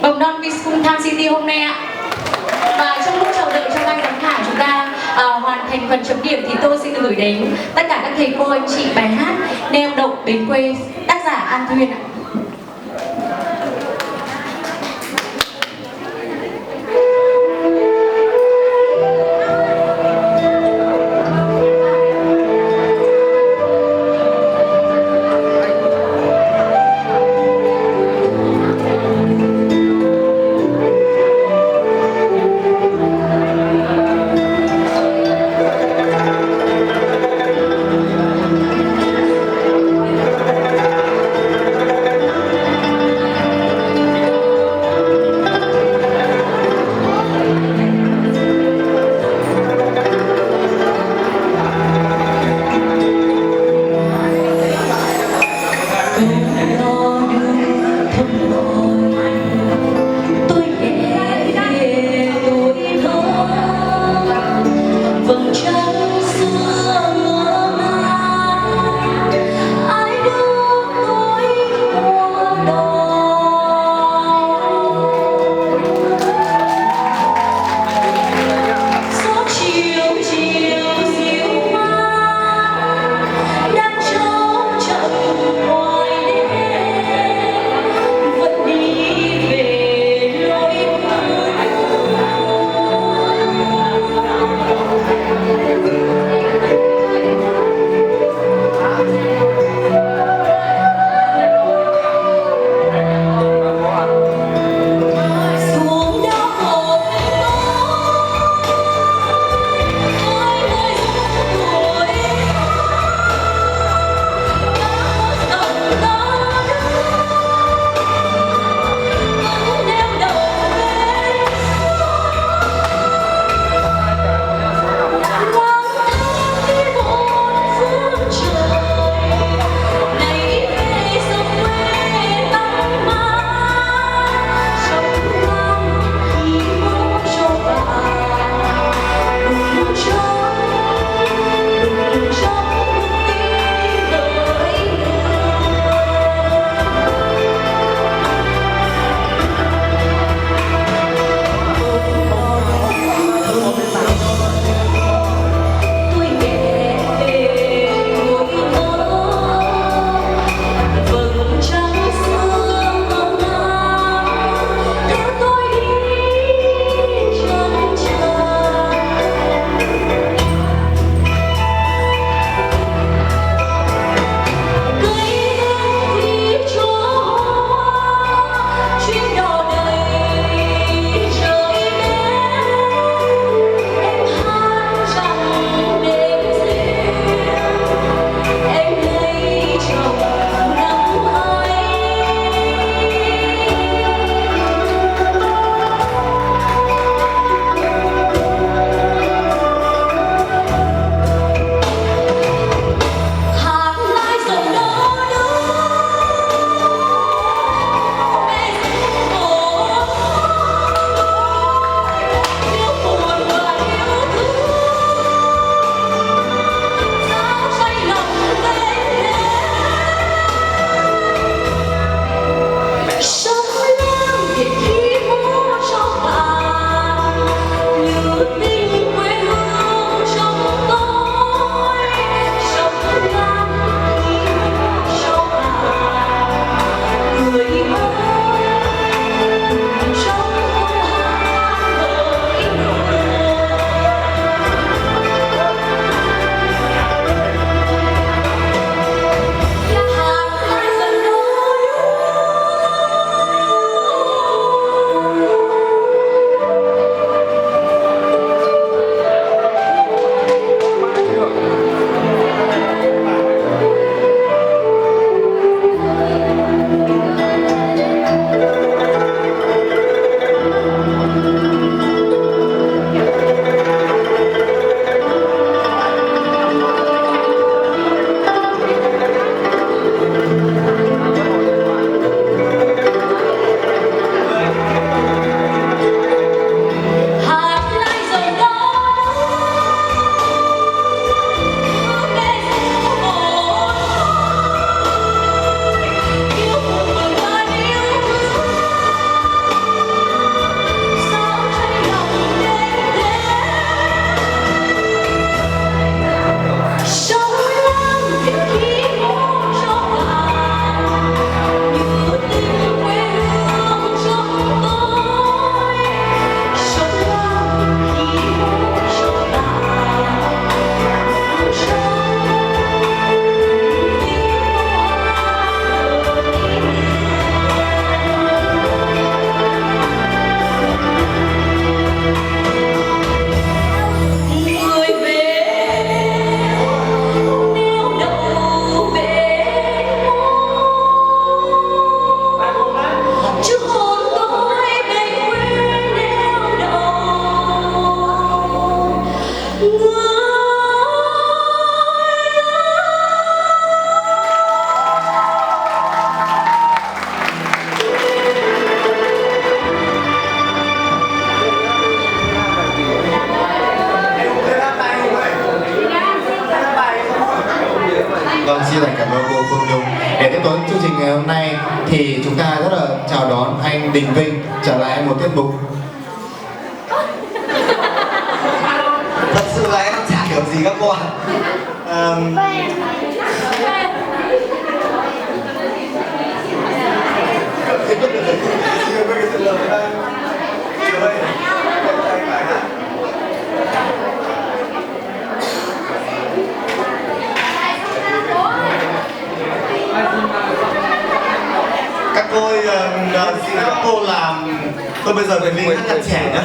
Mầm non Viscom Tham City hôm nay ạ. Và trong lúc chờ đợi cho ban giám khảo chúng ta hoàn thành phần chấm điểm thì tôi xin gửi đến tất cả các thầy cô anh chị bài hát Neo Đậu Bến Quê, tác giả An Thuyên ạ. chương trình ngày hôm nay thì chúng ta rất là chào đón anh Đình Vinh trở lại một tiết mục. Thật sự là em chả hiểu gì các cô ạ. Các cô xin các cô làm tôi bây giờ phải vì hát nhạc trẻ nhá.